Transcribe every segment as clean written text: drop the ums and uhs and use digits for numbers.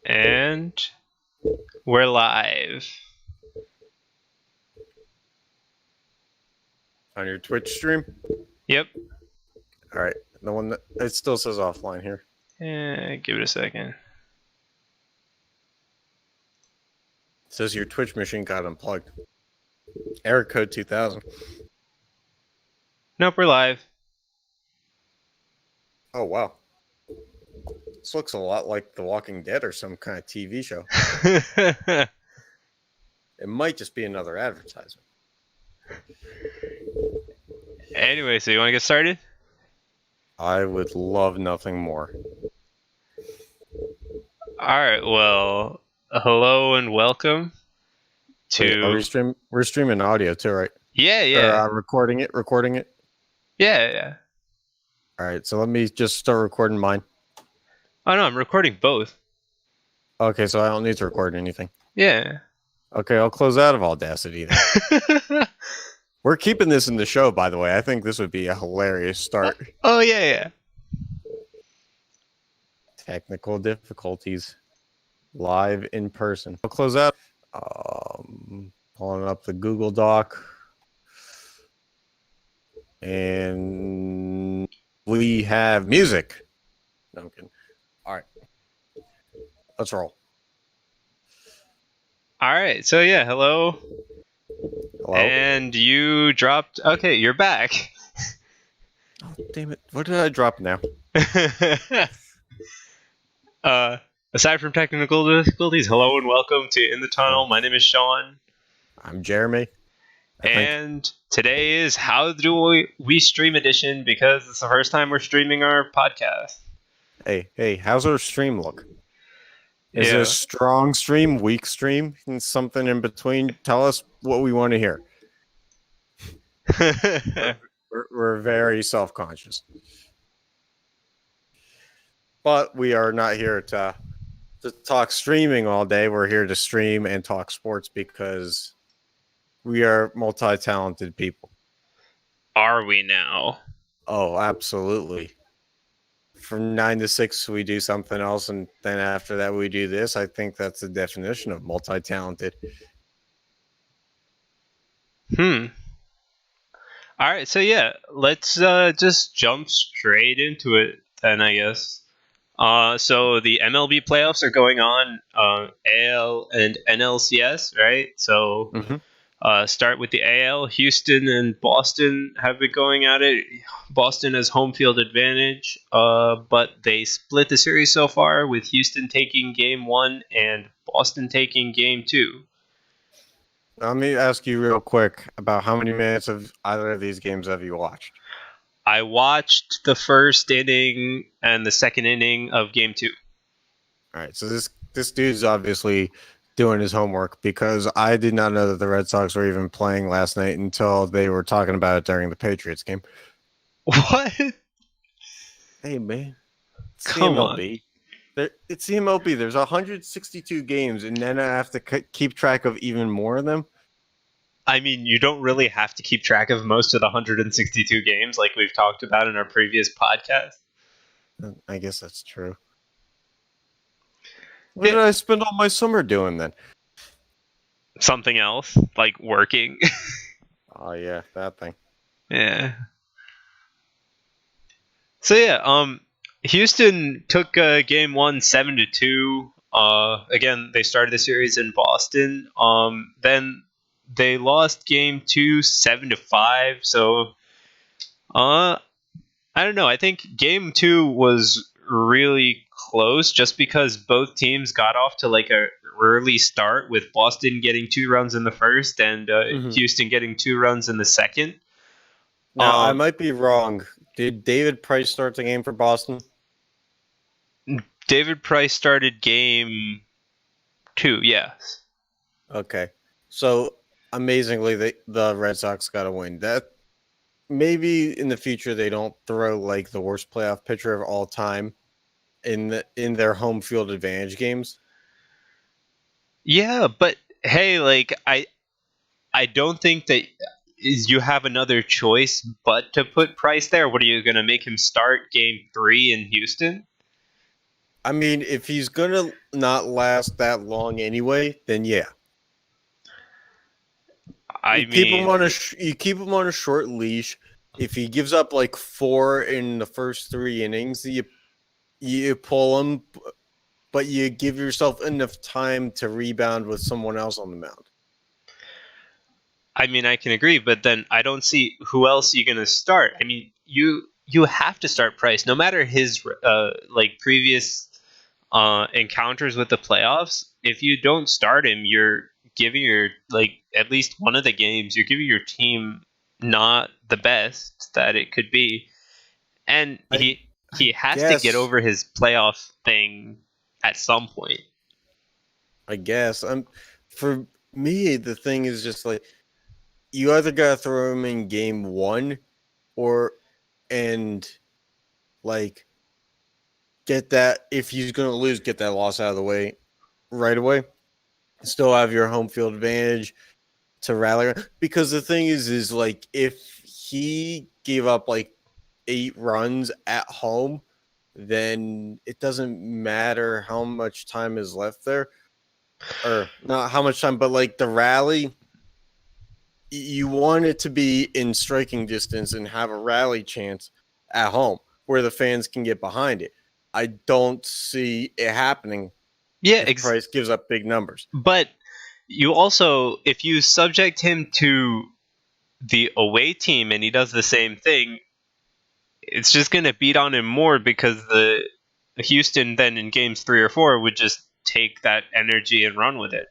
And we're live. On your Twitch stream? Yep. All right. The one that it still says offline here. Give it a second. It says your Twitch machine got unplugged. Error code 2000. Nope, we're live. Oh, wow. This looks a lot like The Walking Dead or some kind of TV show. It might just be another advertisement. Anyway, so you want to get started? I would love nothing more. Alright, well, hello and welcome to... Wait, we're streaming audio too, right? Yeah. Or, recording it? Yeah. All right, so let me just start recording mine. Oh no, I'm recording both. Okay, so I don't need to record anything. Yeah. Okay, I'll close out of Audacity then. We're keeping this in the show, by the way. I think this would be a hilarious start. Oh, yeah. Technical difficulties. Live in person. I'll close out. Pulling up the Google Doc. And we have music. No, I'm kidding. All right. Let's roll. All right, so yeah, hello. Hello? And you dropped... Okay, you're back. Oh, damn it. What did I drop now? Aside from technical difficulties, hello and welcome to In the Tunnel. My name is Sean. I'm Jeremy. And today is How Do We Stream Edition, because it's the first time we're streaming our podcast. Hey, how's our stream look? Is it a strong stream, weak stream, and something in between? Tell us what we want to hear. We're very self-conscious. But we are not here to talk streaming all day. We're here to stream and talk sports because we are multi-talented people. Are we now? Oh, absolutely. From 9 to 6, we do something else, and then after that, we do this. I think that's the definition of multi-talented. All right, so yeah, let's just jump straight into it then, I guess. So the MLB playoffs are going on, AL and NLCS, right? So start with the AL. Houston and Boston have been going at it. Boston has home field advantage, but they split the series so far, with Houston taking Game 1 and Boston taking Game 2. Let me ask you real quick about how many minutes of either of these games have you watched? I watched the first inning and the second inning of Game 2. All right, so this dude's obviously doing his homework, because I did not know that the Red Sox were even playing last night until they were talking about it during the Patriots game. What? Hey, man. Come on. It's the MLB. There's 162 games, and then I have to keep track of even more of them. I mean, you don't really have to keep track of most of the 162 games like we've talked about in our previous podcast. I guess that's true. What did I spend all my summer doing then? Something else, like working. Oh, yeah, that thing. Yeah. So, yeah, Houston took Game 1 7-2. Again, they started the series in Boston. Then they lost Game 2 7-5. So, I don't know. I think Game 2 was really close, just because both teams got off to like a early start, with Boston getting 2 runs in the first and Houston getting 2 runs in the second. Now, I might be wrong. Did David Price start the game for Boston? David Price started Game 2, yes. Okay. So, amazingly, the Red Sox got a win. That maybe in the future they don't throw like the worst playoff pitcher of all time in their home field advantage games. Yeah, but hey, like I don't think that you have another choice but to put Price there. What are you going to make him start Game 3 in Houston? I mean, if he's gonna not last that long anyway, then yeah. I You keep him mean, on you keep him on a short leash. If he gives up like 4 in the first 3 innings, you pull him, but you give yourself enough time to rebound with someone else on the mound. I can agree, but then I don't see who else you're gonna start. I mean, you have to start Price, no matter his like previous encounters with the playoffs. If you don't start him, you're giving your like at least one of the games. You're giving your team not the best that it could be, and I he has to get guess over his playoff thing at some point. I guess I'm for me the thing is just like you either gotta throw him in game 1 or and like get that if he's gonna lose, get that loss out of the way right away. Still have your home field advantage to rally because the thing is like if he gave up like 8 runs at home, then it doesn't matter how much time is left there or not how much time, but like the rally, you want it to be in striking distance and have a rally chance at home where the fans can get behind it. I don't see it happening Yeah, if Price gives up big numbers. but you also, if you subject him to the away team and he does the same thing, it's just going to beat on him more because the Houston then in games 3 or 4 would just take that energy and run with it.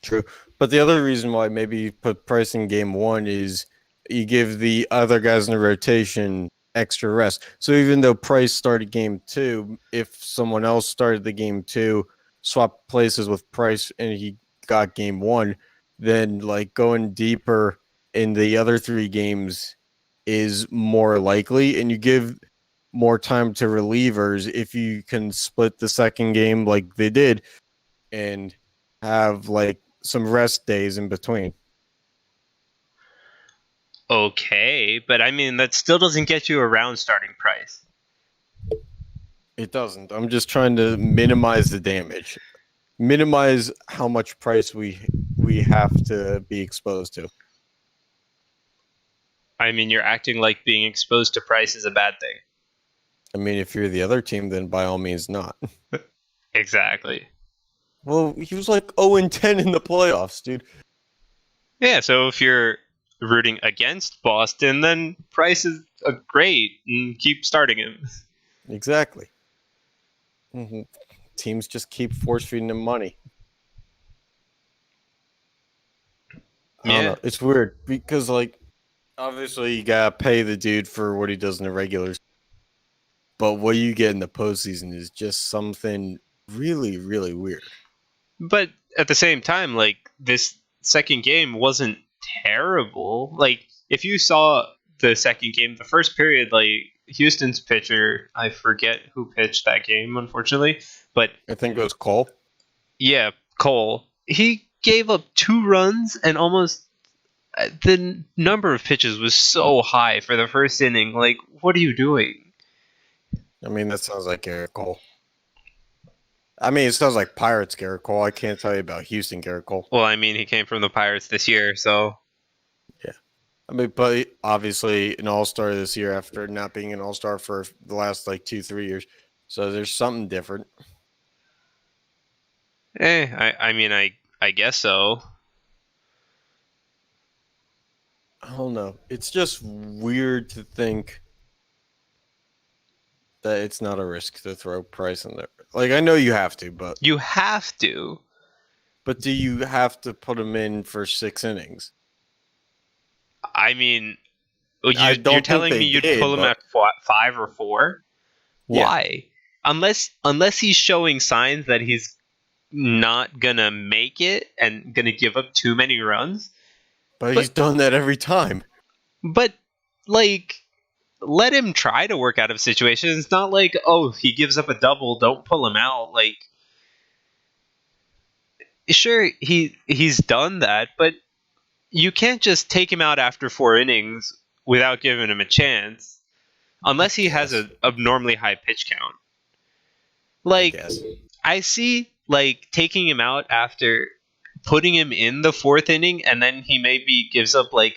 True. But the other reason why maybe you put Price in game 1 is you give the other guys in the rotation extra rest. So even though Price started game 2, if someone else started the game 2, swap places with Price and he got game 1, then like going deeper in the other 3 games is more likely, and you give more time to relievers if you can split the second game like they did and have like some rest days in between. Okay, but I mean, that still doesn't get you around starting Price. It doesn't. I'm just trying to minimize the damage, minimize how much Price we have to be exposed to. I mean, you're acting like being exposed to Price is a bad thing. I mean, if you're the other team, then by all means not. Exactly. Well, he was like 0-10 in the playoffs, dude. Yeah, so if you're rooting against Boston, then Price is great and keep starting him. Exactly. Mm-hmm. Teams just keep force feeding him money. I don't know. It's weird because, like, obviously you gotta pay the dude for what he does in the regulars, but what you get in the postseason is just something really, really weird. But at the same time, like, this second game wasn't terrible. Like, if you saw the second game, the first period, like, Houston's pitcher, I forget who pitched that game, unfortunately, but I think it was Cole. yeah, Cole. He gave up 2 runs and almost the number of pitches was so high for the first inning. Like, what are you doing? I mean, that sounds like Garrett Cole. I mean, it sounds like Pirates Garrett Cole. I can't tell you about Houston Garrett Cole. Well, I mean, he came from the Pirates this year, so yeah. I mean, but obviously an all-star this year after not being an all-star for the last like 2-3 years. So there's something different. I mean, I guess so. I don't know. It's just weird to think that it's not a risk to throw Price in there. Like, I know you have to, but you have to. But do you have to put him in for 6 innings? I mean, you're telling me you'd pull him at 5 or 4? Why? Yeah. Unless he's showing signs that he's not gonna make it and gonna give up too many runs. But he's done that every time. But, like, let him try to work out of situations. It's not like, oh, he gives up a double, don't pull him out. Like, sure, he's done that, but you can't just take him out after 4 innings without giving him a chance, unless he has a abnormally high pitch count. I Like, guess. I see, like, taking him out after putting him in the fourth inning, and then he maybe gives up, like,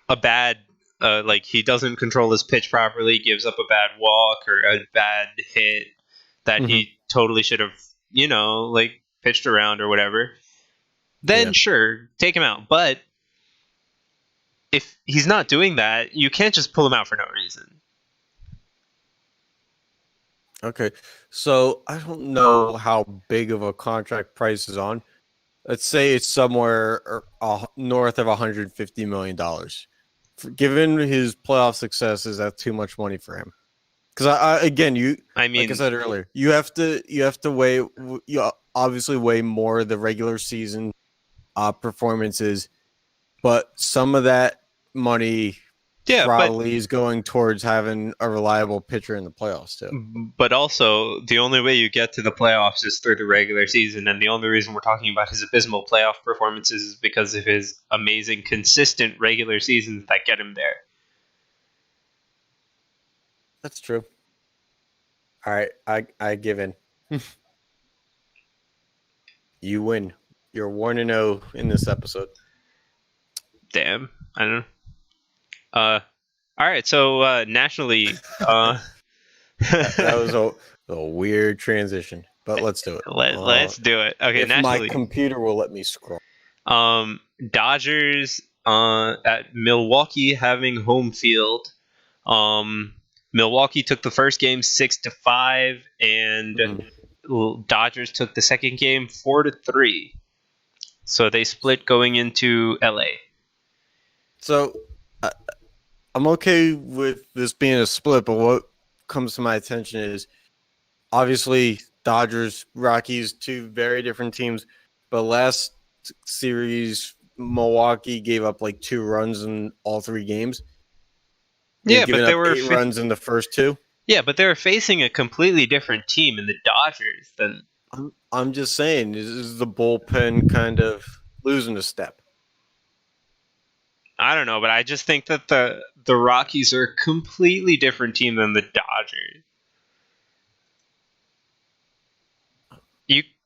a bad, like, he doesn't control his pitch properly, gives up a bad walk or a bad hit that Hmm. he totally should have, like, pitched around or whatever. Then, Yeah. sure, take him out. But if he's not doing that, you can't just pull him out for no reason. Okay. So I don't know how big of a contract price is on. Let's say it's somewhere north of $150 million. Given his playoff successes, that's too much money for him. Because again, I like I mean, said earlier, you have to weigh you obviously weigh more the regular season performances, but some of that money yeah, probably is going towards having a reliable pitcher in the playoffs too. but also the only way you get to the playoffs is through the regular season, and the only reason we're talking about his abysmal playoff performances is because of his amazing, consistent regular seasons that get him there. That's true. All right, I give in. You win. You're 1-0 in this episode. Damn, I don't know. All right, so National League. That was a weird transition, but let's do it. Let's do it. Okay, If my National League. computer will let me scroll. Dodgers at Milwaukee having home field. Milwaukee took the first game 6-5, and Dodgers took the second game 4-3. So they split going into LA. So I'm okay with this being a split, but what comes to my attention is obviously Dodgers, Rockies, two very different teams. But last series, Milwaukee gave up like 2 runs in all 3 games. They've given up 8 runs in the first 2. Yeah, but they were facing a completely different team in the Dodgers than. I'm just saying, is the bullpen kind of losing a step? I don't know, but I just think that the Rockies are a completely different team than the Dodgers.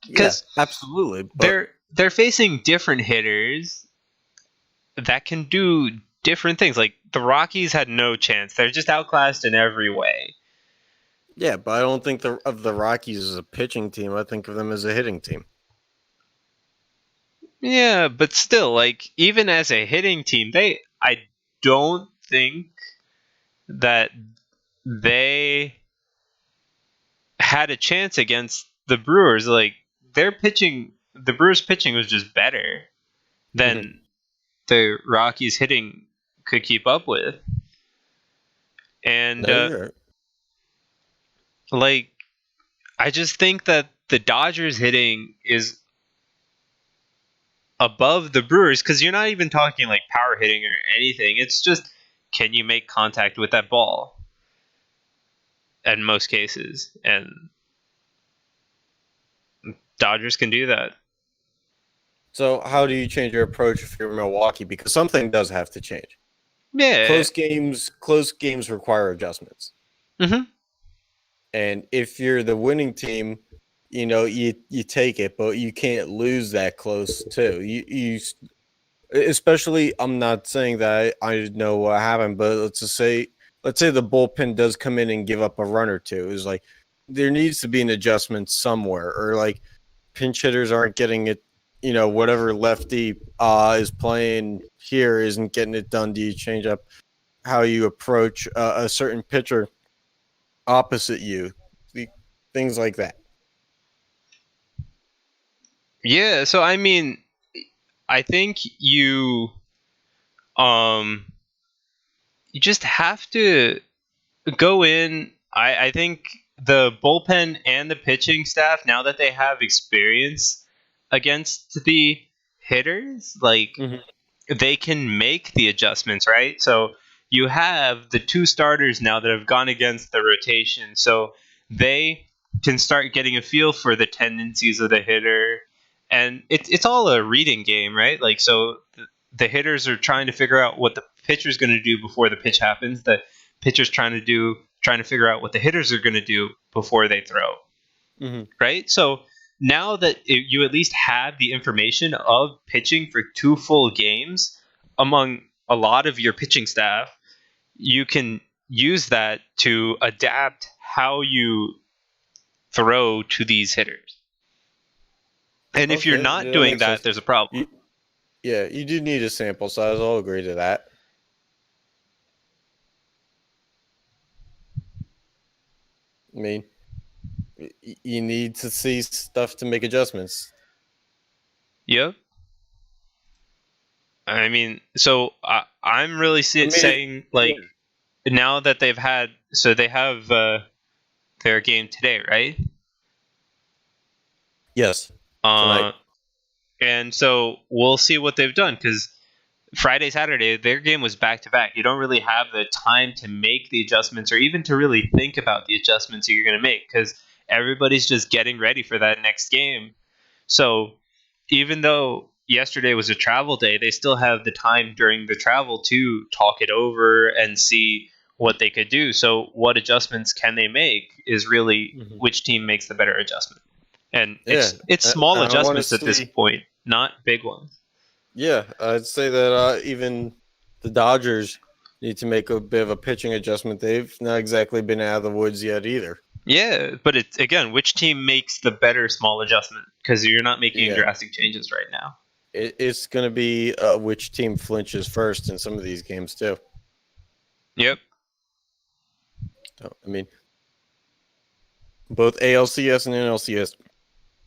Because absolutely, they're facing different hitters that can do different things. Like the Rockies had no chance; they're just outclassed in every way. Yeah, but I don't think of the Rockies as a pitching team. I think of them as a hitting team. Yeah, but still, like even as a hitting team, I don't think that they had a chance against the Brewers. Like their pitching, the Brewers' pitching was just better than the Rockies' hitting could keep up with. And like, I just think that the Dodgers hitting is above the Brewers because you're not even talking like power hitting or anything. It's just, can you make contact with that ball? In most cases, and Dodgers can do that. So how do you change your approach if you're Milwaukee? Because something does have to change. Yeah. Close games require adjustments. Mm-hmm. And if you're the winning team, you take it, but you can't lose that close too. You especially, I'm not saying that I know what happened, but let's say the bullpen does come in and give up a run or two. It's like there needs to be an adjustment somewhere, or like pinch hitters aren't getting it. Whatever lefty is playing here isn't getting it done. Do you change up how you approach a certain pitcher opposite you? Things like that. Yeah, so I mean, I think you just have to go in. I think the bullpen and the pitching staff, now that they have experience against the hitters, like they can make the adjustments, right? So you have the 2 starters now that have gone against the rotation, so they can start getting a feel for the tendencies of the hitter, and it's all a reading game, right? Like, so the hitters are trying to figure out what the pitcher's going to do before the pitch happens. The pitcher's trying trying to figure out what the hitters are going to do before they throw. Right? So now that you at least have the information of pitching for 2 full games among a lot of your pitching staff, you can use that to adapt how you throw to these hitters. And if you're not doing that, there's a problem. You do need a sample size. I'll agree to that. I mean, you need to see stuff to make adjustments. Yep. I mean, so I'm really saying, like, now that they've had, so they have their game today, right? Yes. Tonight. And so we'll see what they've done, because Friday, Saturday, their game was back-to-back. You don't really have the time to make the adjustments or even to really think about the adjustments that you're going to make, because everybody's just getting ready for that next game. So even though yesterday was a travel day, they still have the time during the travel to talk it over and see what they could do. So what adjustments can they make is really which team makes the better adjustment. And it's small adjustments at this point, not big ones. Yeah, I'd say that even the Dodgers need to make a bit of a pitching adjustment. They've not exactly been out of the woods yet either. Yeah, but it's, again, which team makes the better small adjustment? Because you're not making drastic changes right now. It's going to be which team flinches first in some of these games, too. Yep. So, I mean, both ALCS and NLCS,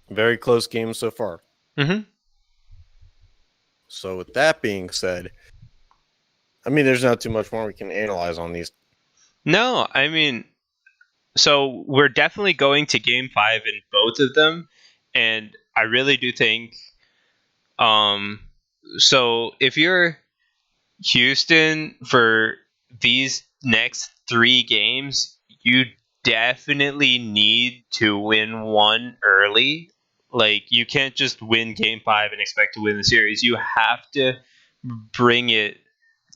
very close games so far. So with that being said, I mean, there's not too much more we can analyze on these. No, I mean, so we're definitely going to Game 5 in both of them, and I really do think, so if you're Houston for these next 3 games, you definitely need to win one early. Like, you can't just win Game 5 and expect to win the series. You have to bring it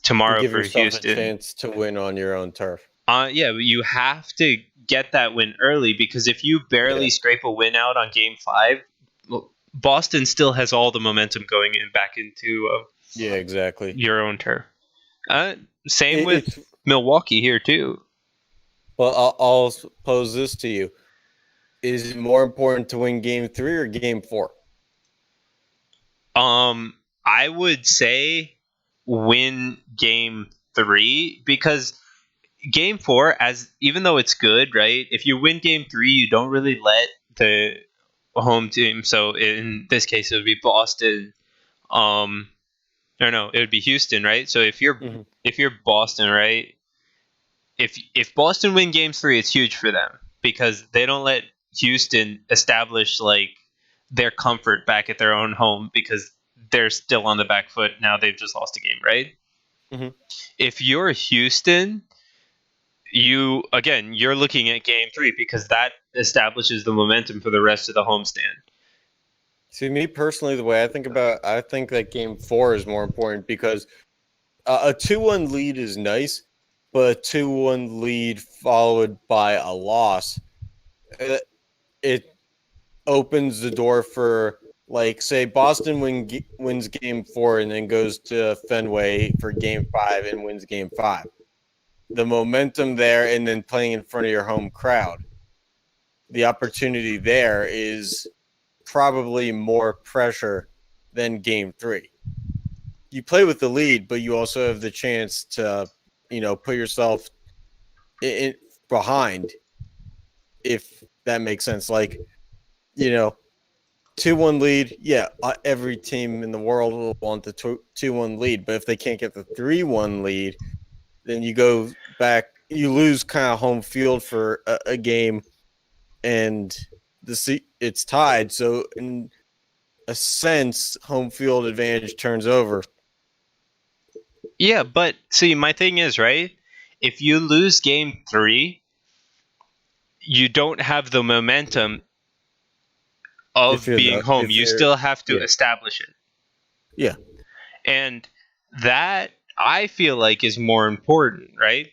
tomorrow for Houston. Give yourself a chance to win on your own turf. Yeah, you have to get that win early, because if you barely scrape a win out on Game 5, Boston still has all the momentum going back into exactly your own turf. Same with Milwaukee here too. Well, I'll pose this to you. Is it more important to win Game 3 or Game 4? I would say win Game 3, because Game 4, even though it's good, right? If you win Game 3, you don't really let the home team. So in this case, it would be Boston. No, it would be Houston, right? So if you're Boston, right? If Boston win Game 3, it's huge for them, because they don't let Houston establish like their comfort back at their own home, because they're still on the back foot. Now they've just lost a game, right? If you're Houston, you're looking at Game 3, because that establishes the momentum for the rest of the homestand. See, me personally, the way I think that Game 4 is more important, because a 2-1 lead is nice, but a 2-1 lead followed by a loss, it opens the door for, like, say Boston wins Game 4 and then goes to Fenway for Game 5 and wins Game 5. The momentum there, and then playing in front of your home crowd, the opportunity there is probably more pressure than Game 3. You play with the lead, but you also have the chance to, put yourself in behind, if that makes sense. Like, 2-1 lead, every team in the world will want the 2-1 lead, but if they can't get the 3-1 lead, then you go back, you lose kind of home field for a game, and it's tied. So in a sense, home field advantage turns over. Yeah, but see, my thing is, right, if you lose Game 3, you don't have the momentum of being home. You still have to establish it. Yeah. And that, I feel like, is more important, right?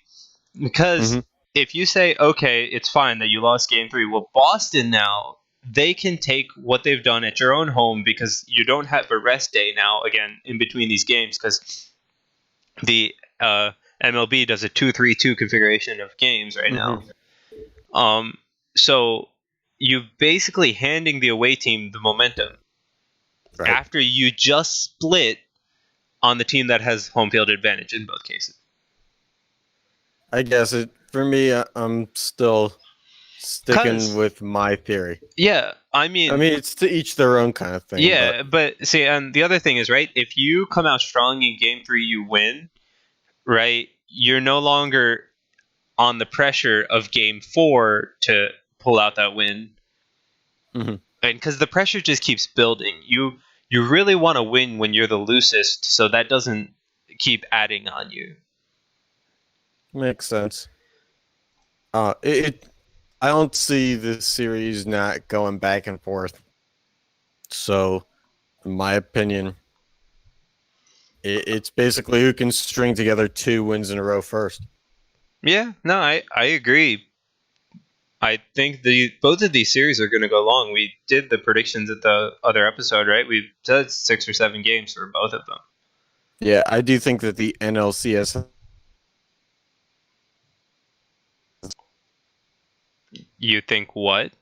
Because if you say, okay, it's fine that you lost game 3, well, Boston now, they can take what they've done at your own home because you don't have a rest day now, again, in between these games, because the MLB does a 2-3-2 configuration of games right now. So you're basically handing the away team the momentum after you just split on the team that has home field advantage in both cases. I guess for me, I'm still sticking with my theory. Yeah, I mean, it's to each their own kind of thing. Yeah, but see, and the other thing is, right, if you come out strong in game 3, you win, right? You're no longer on the pressure of game 4 to pull out that win. And because the pressure just keeps building. You really want to win when you're the loosest, so that doesn't keep adding on you. Makes sense. I don't see this series not going back and forth. So, in my opinion, it's basically who can string together 2 wins in a row first. Yeah, no, I agree. I think both of these series are going to go long. We did the predictions at the other episode, right? We said 6 or 7 games for both of them. Yeah, I do think that the NLCS... You think what?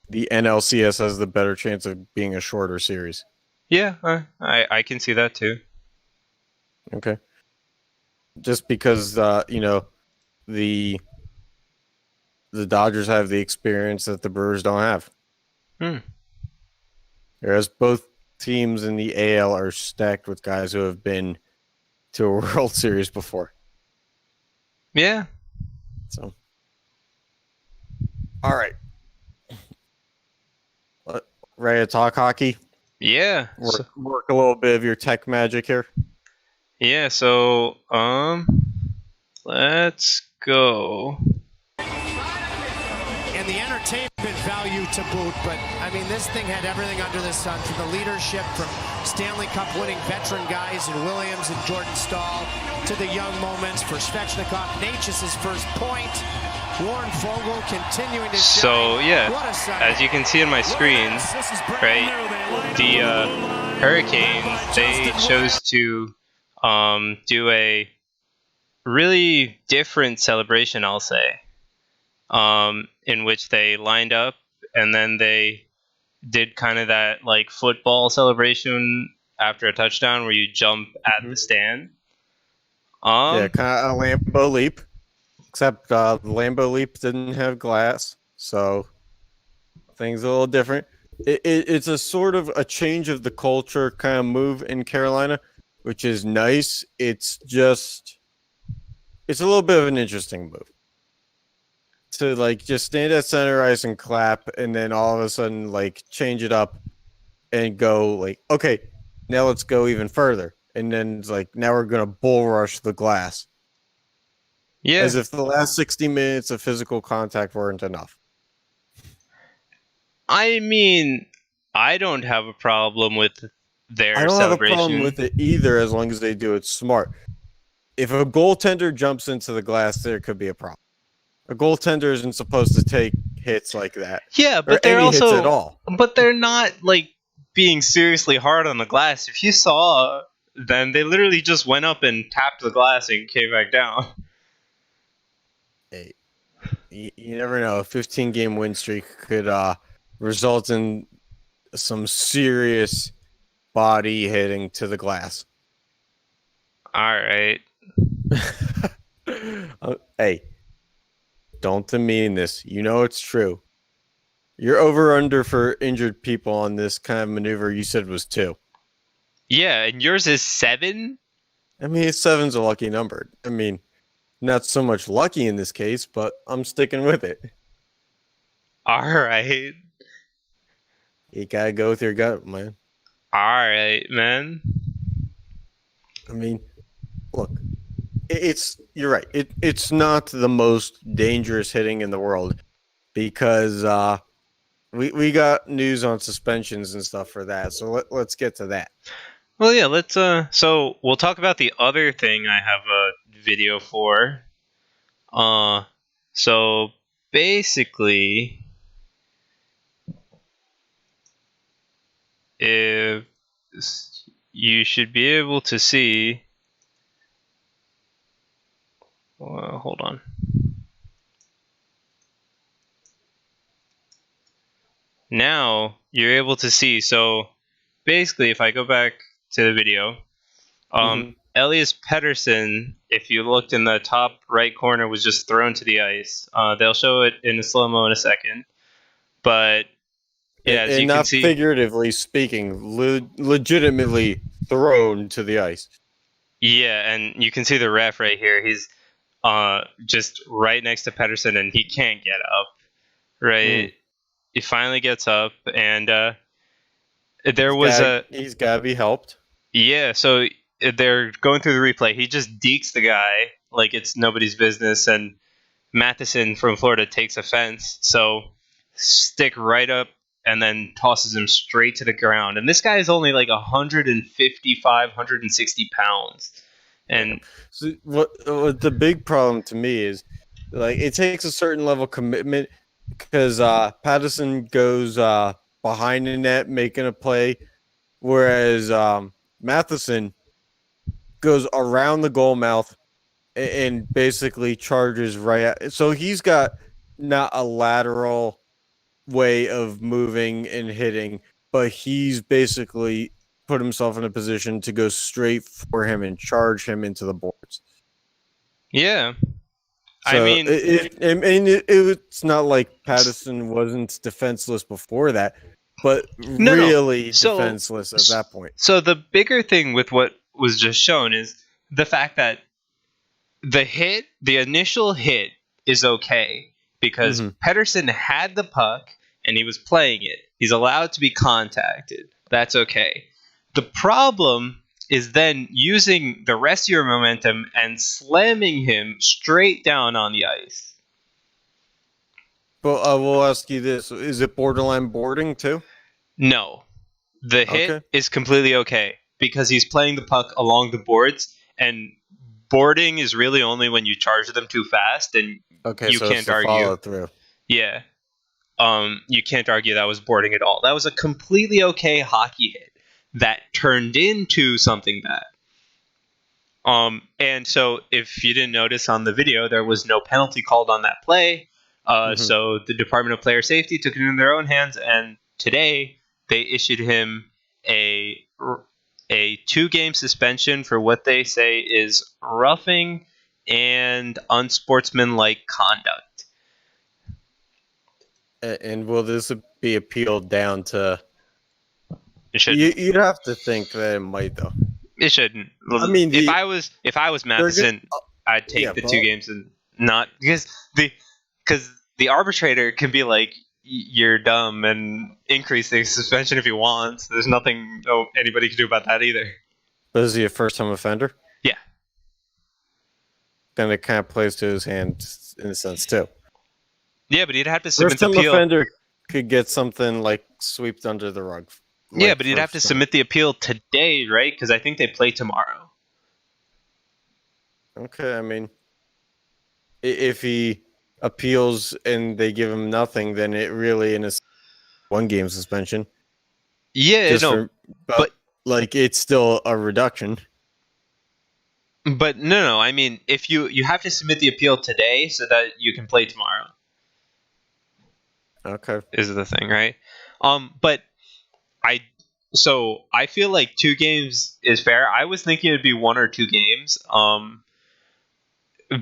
The NLCS has the better chance of being a shorter series. Yeah, I can see that too. Okay. Just because, the Dodgers have the experience that the Brewers don't have. Whereas both teams in the AL are stacked with guys who have been to a World Series before. Yeah. So, all right. Ready to talk hockey? Yeah. Work a little bit of your tech magic here. Yeah, so let's go. And the entertainment value to boot, but I mean, this thing had everything under the sun, from the leadership from Stanley Cup winning veteran guys in Williams and Jordan Stahl to the young moments for Svechnikov, Natchez' first point, Warren Fogle continuing to shine. So yeah, as you can see on my screen, right, the Hurricanes, they chose to do a really different celebration, I'll say, in which they lined up and then they did kind of that like football celebration after a touchdown where you jump at the stand. Yeah, kind of a Lambeau leap, except the Lambeau leap didn't have glass, so things a little different. It's a sort of a change of the culture kind of move in Carolina, which is nice. It's a little bit of an interesting move to like just stand at center ice and clap, and then all of a sudden like change it up and go like, okay, now let's go even further, and then it's like now we're gonna bull rush the glass. Yeah, as if the last 60 minutes of physical contact weren't enough. I mean, I don't have a problem with their celebration. I don't have a problem with it either, as long as they do it smart. If a goaltender jumps into the glass, there could be a problem. A goaltender isn't supposed to take hits like that. Yeah, but they're hits also, at all. But they're not like being seriously hard on the glass. If you saw them, they literally just went up and tapped the glass and came back down. Hey, you never know. A 15-game win streak could result in some serious body hitting to the glass. All right. Hey, don't demean this. You know it's true. Your over-under for injured people on this kind of maneuver you said was 2. Yeah, and yours is 7? I mean, 7's a lucky number. I mean, not so much lucky in this case, but I'm sticking with it. All right. You gotta go with your gut, man. All right, man. I mean, look, you're right. It's not the most dangerous hitting in the world because we got news on suspensions and stuff for that. So let's get to that. Well, yeah, let's so we'll talk about the other thing I have a video for. So basically, if you should be able to see. Hold on. Now you're able to see. So basically, if I go back to the video, Elias Pettersson, if you looked in the top right corner, was just thrown to the ice. They'll show it in a slow-mo in a second. But yeah, as and you can not see, figuratively speaking, legitimately thrown to the ice. yeah, and you can see the ref right here. He's just right next to Pettersson, and he can't get up. Right, he finally gets up, and He's gotta be helped. Yeah, so they're going through the replay. He just dekes the guy like it's nobody's business, and Matheson from Florida takes offense. So stick right up and then tosses him straight to the ground. And this guy is only like 155, 160 pounds. And so what the big problem to me is, like, it takes a certain level of commitment because Patterson goes behind the net making a play, whereas Matheson goes around the goal mouth and basically charges right at. So he's got not a lateral way of moving and hitting, but he's basically put himself in a position to go straight for him and charge him into the boards. yeah, So I mean, it's not like Patterson wasn't defenseless before that, but really defenseless at that point. So the bigger thing with what was just shown is the fact that the initial hit is okay because Pettersson had the puck and he was playing it. He's allowed to be contacted. That's okay. The problem is then using the rest of your momentum and slamming him straight down on the ice. But I will ask you this. Is it borderline boarding too? No. The hit is completely okay because he's playing the puck along the boards, and boarding is really only when you charge them too fast, and you so can't argue. Follow through. Yeah. You can't argue that was boarding at all. That was a completely okay hockey hit that turned into something bad. And so if you didn't notice on the video, there was no penalty called on that play. So the Department of Player Safety took it in their own hands, and today they issued him a 2-game suspension for what they say is roughing and unsportsmanlike conduct. And will this be appealed down to? It should. You'd have to think that it might, though. It shouldn't. I mean, if I was Matheson, I'd take the 2 games and not because the arbitrator can be like, you're dumb and increase the suspension if he wants. There's nothing anybody can do about that either. But is he a first-time offender? Yeah. Then it kind of plays to his hand in a sense too. Yeah, but he'd have to submit first-time the appeal. Offender could get something like swept under the rug. Yeah, but he'd have to submit the appeal today, right? Because I think they play tomorrow. Okay, I mean, if he appeals and they give him nothing, then it really is 1-game suspension. Yeah, but like it's still a reduction. But no. I mean, if you have to submit the appeal today so that you can play tomorrow. Okay, is the thing, right? But I feel like 2 games is fair. I was thinking it'd be 1 or 2 games.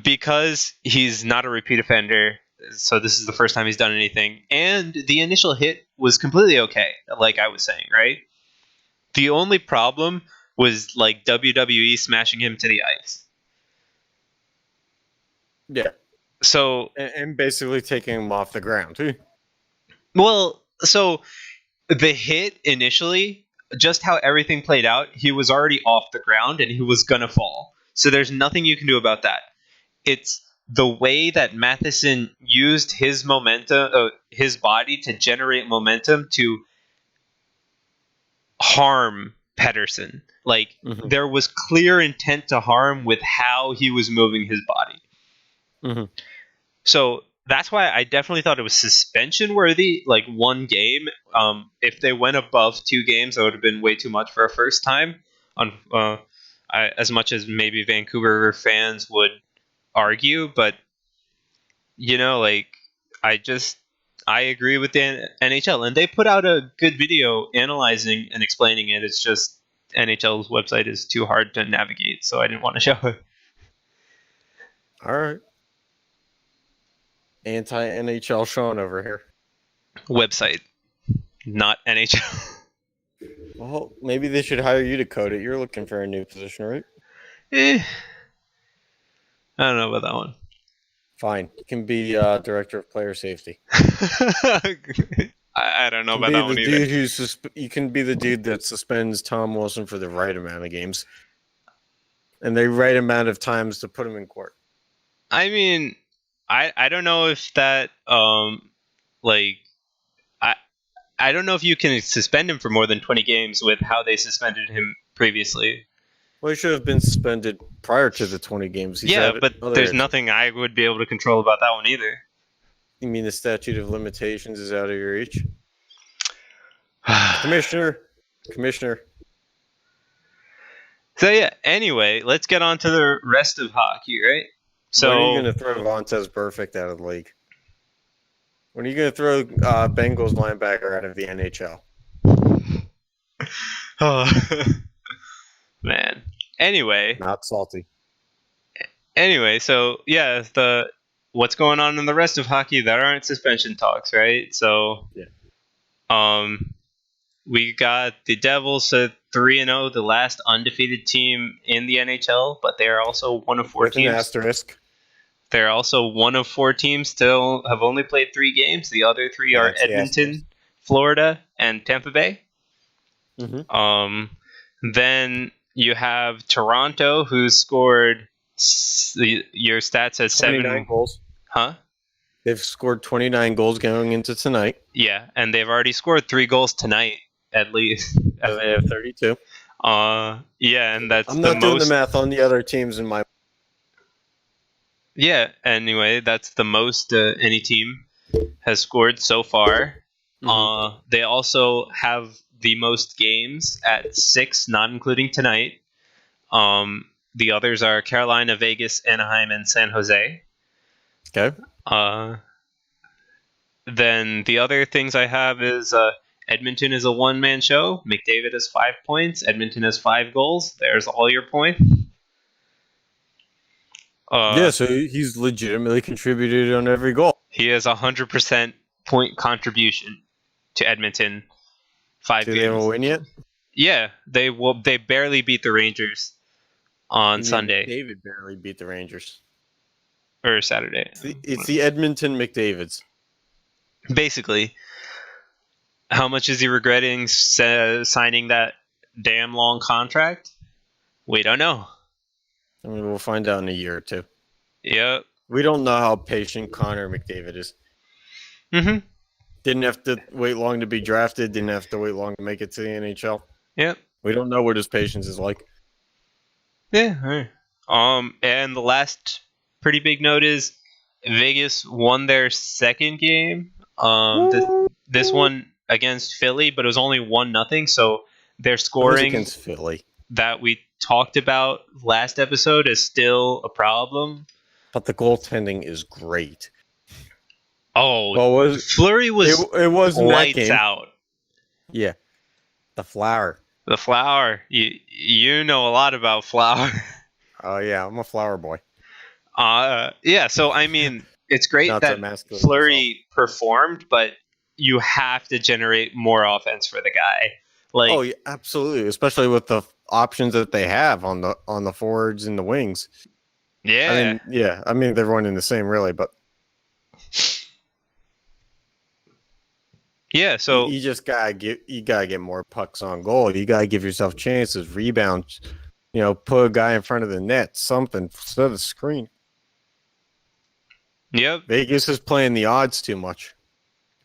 Because he's not a repeat offender, so this is the first time he's done anything, and the initial hit was completely okay, like I was saying, right? The only problem was like WWE smashing him to the ice. Yeah. So and basically taking him off the ground too. Well, so the hit initially, just how everything played out, he was already off the ground and he was gonna fall. So there's nothing you can do about that. It's the way that Matheson used his momentum, his body to generate momentum to harm Pettersson. Like, there was clear intent to harm with how he was moving his body. So that's why I definitely thought it was suspension worthy, like 1 game. If they went above 2 games, that would have been way too much for a first time. As much as maybe Vancouver fans would argue, but like I just I agree with the NHL, and they put out a good video analyzing and explaining it. It's just NHL's website is too hard to navigate, so I didn't want to show it. All right. Anti-NHL Sean over here. Website, not NHL. Well, maybe they should hire you to code it. You're looking for a new position, right? I don't know about that one. Fine. You can be director of player safety. I don't know about that one either. You can be the dude that suspends Tom Wilson for the right amount of games. And the right amount of times to put him in court. I mean, I don't know if that I don't know if you can suspend him for more than 20 games with how they suspended him previously. Well, he should have been suspended prior to the 20 games. But there's nothing I would be able to control about that one either. You mean the statute of limitations is out of your reach? Commissioner. So yeah, anyway, let's get on to the rest of hockey, right? So when are you going to throw Vontaze Burfict out of the league? When are you going to throw Bengals linebacker out of the NHL? Man. Anyway. Not salty. Anyway, so yeah, what's going on in the rest of hockey that aren't suspension talks, right? So yeah. We got the Devils at 3-0, the last undefeated team in the NHL, but they are also one of 4 teams. With an asterisk. They're also one of 4 teams still have only played 3 games. The other 3 are Edmonton, Florida, and Tampa Bay. Mm-hmm. Then you have Toronto, who scored. Your stat says 29 goals. Huh? They've scored 29 goals going into tonight. Yeah, and they've already scored 3 goals tonight, at least. So they have 32. Yeah, and that's I'm not doing the math on the other teams in my. Yeah, anyway, that's the most any team has scored so far. Mm-hmm. They also have the most games at 6, not including tonight. The others are Carolina, Vegas, Anaheim, and San Jose. Okay. Then the other things I have is Edmonton is a one-man show. McDavid has 5 points. Edmonton has 5 goals. There's all your points. Yeah, so he's legitimately contributed on every goal. He has 100% point contribution to Edmonton. 5 games. Do they have a win yet? Yeah, they barely beat the Rangers on Sunday. David barely beat the Rangers. Or Saturday. It's the Edmonton McDavids. Basically. How much is he regretting signing that damn long contract? We don't know. I mean, we'll find out in a year or 2. Yep. We don't know how patient Connor McDavid is. Mm-hmm. Didn't have to wait long to be drafted. Didn't have to wait long to make it to the NHL. Yep. We don't know what his patience is like. Yeah. All right. And the last pretty big note is Vegas won their second game. This one against Philly, but it was only 1-0. So their scoring against Philly that we talked about last episode is still a problem. But the goaltending is great. Oh, well, Fleury was it was lights out. Yeah. The flower. The flower. You know a lot about flower. Oh, yeah. I'm a flower boy. Yeah, so, I mean, it's great that Fleury performed, but you have to generate more offense for the guy. Like, oh, yeah, absolutely. Especially with the options that they have on the forwards and the wings. Yeah. I mean, they're running the same, really, but. Yeah, so you just gotta get more pucks on goal. You gotta give yourself chances, rebounds. Put a guy in front of the net, something instead of the screen. Yep. Vegas is playing the odds too much.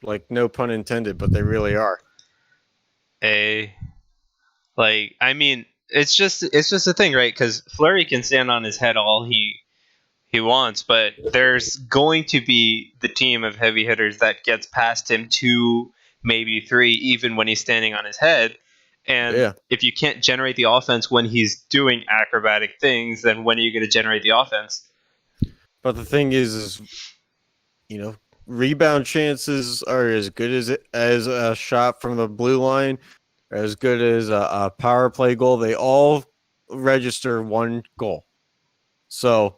Like, no pun intended, but they really are. I mean, it's just a thing, right? Because Fleury can stand on his head all he he wants, but there's going to be the team of heavy hitters that gets past him 2, maybe 3, even when he's standing on his head. And if you can't generate the offense when he's doing acrobatic things, then when are you going to generate the offense? But the thing is, rebound chances are as good as a shot from the blue line, as good as a power play goal. They all register one goal. So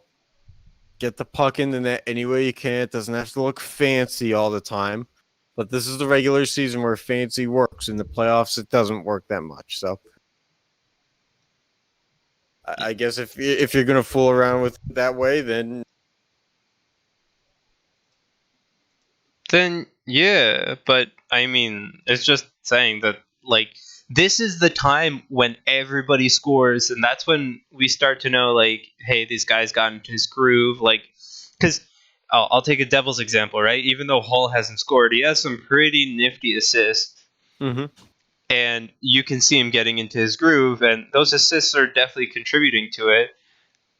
get the puck in the net any way you can. It doesn't have to look fancy all the time. But this is the regular season where fancy works. In the playoffs, it doesn't work that much. So I guess if you're going to fool around with it that way, then yeah. But I mean, it's just saying that, like, this is the time when everybody scores, and that's when we start to know, like, hey, these guys got into his groove. Like, because I'll take a Devils example, right? Even though Hull hasn't scored, he has some pretty nifty assists. Mm-hmm. And you can see him getting into his groove, and those assists are definitely contributing to it.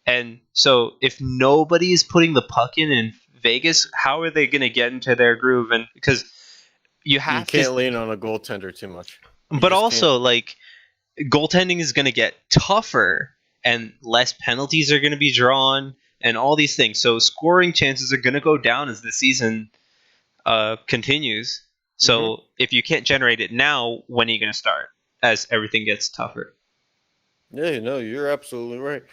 And so if nobody is putting the puck in Vegas, how are they going to get into their groove? And because you can't lean on a goaltender too much. But also, like, goaltending is going to get tougher, and less penalties are going to be drawn, and all these things. So scoring chances are going to go down as the season continues. So if you can't generate it now, when are you going to start as everything gets tougher? Yeah, no, you're absolutely right.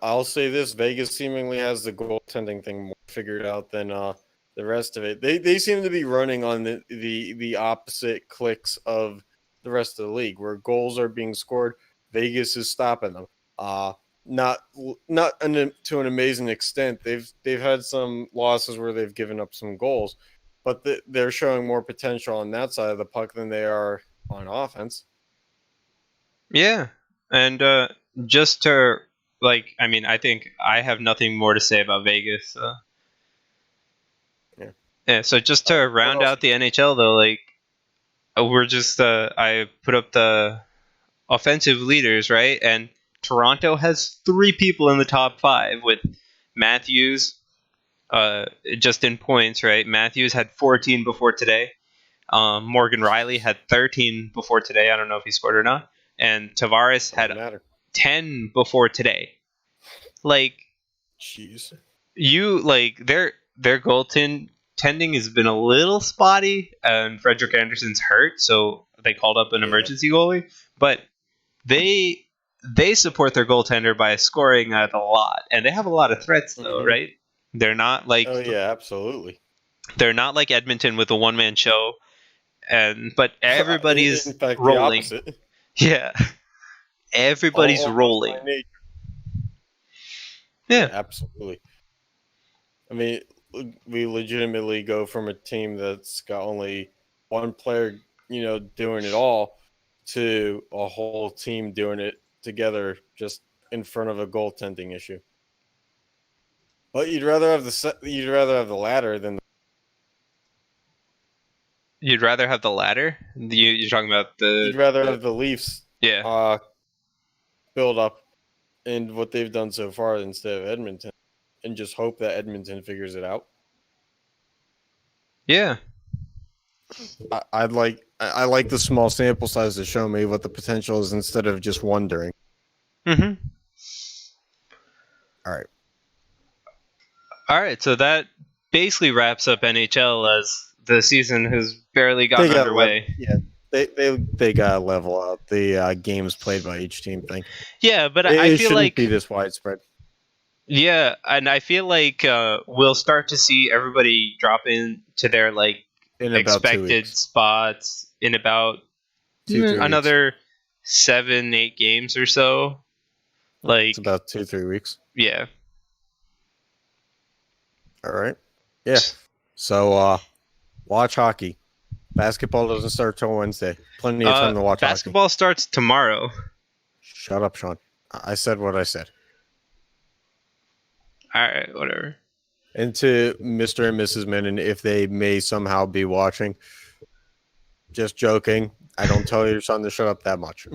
I'll say this: Vegas seemingly has the goaltending thing more figured out than the rest of it. They seem to be running on the opposite clicks of the rest of the league, where goals are being scored. Vegas is stopping them. Not to an amazing extent. They've had some losses where they've given up some goals, but they're showing more potential on that side of the puck than they are on offense. Yeah, and just to, like, I mean, I think I have nothing more to say about Vegas. Yeah. So just to round out the NHL, though, like, we're just I put up the offensive leaders, right? And Toronto has 3 people in the top 5 with Matthews. Just in points, right? Matthews had 14 before today. Morgan Riley had 13 before today. I don't know if he scored or not. And Tavares had 10 before today. Like, jeez, their goaltending has been a little spotty, and Frederik Andersen's hurt, so they called up an emergency goalie. But they support their goaltender by scoring a lot, and they have a lot of threats, though, right? They're not like absolutely. They're not like Edmonton with a one-man show, but everybody's in fact, rolling. The opposite. Yeah, everybody's rolling. Yeah, absolutely. I mean, we legitimately go from a team that's got only one player, doing it all, to a whole team doing it together, just in front of a goaltending issue. But you'd rather have the latter than. You'd rather have the latter? You're talking about the. You'd rather have the Leafs. Yeah. Build up, and what they've done so far instead of Edmonton, and just hope that Edmonton figures it out. Yeah. I like the small sample size to show me what the potential is instead of just wondering. Mm-hmm. All right. So that basically wraps up NHL, as the season has barely gotten underway. They gotta level out the games played by each team thing. Yeah, but I feel like be this widespread. Yeah, and I feel like we'll start to see everybody drop into their expected spots in about another 7-8 games or so. It's about 2-3 weeks. Yeah. All right. Yeah. So watch hockey. Basketball doesn't start till Wednesday. Plenty of time to watch basketball hockey. Starts tomorrow. Shut up, Sean. I said what I said. All right, whatever. And to Mr. and Mrs. Menon, if they may somehow be watching, just joking. I don't tell your son to shut up that much.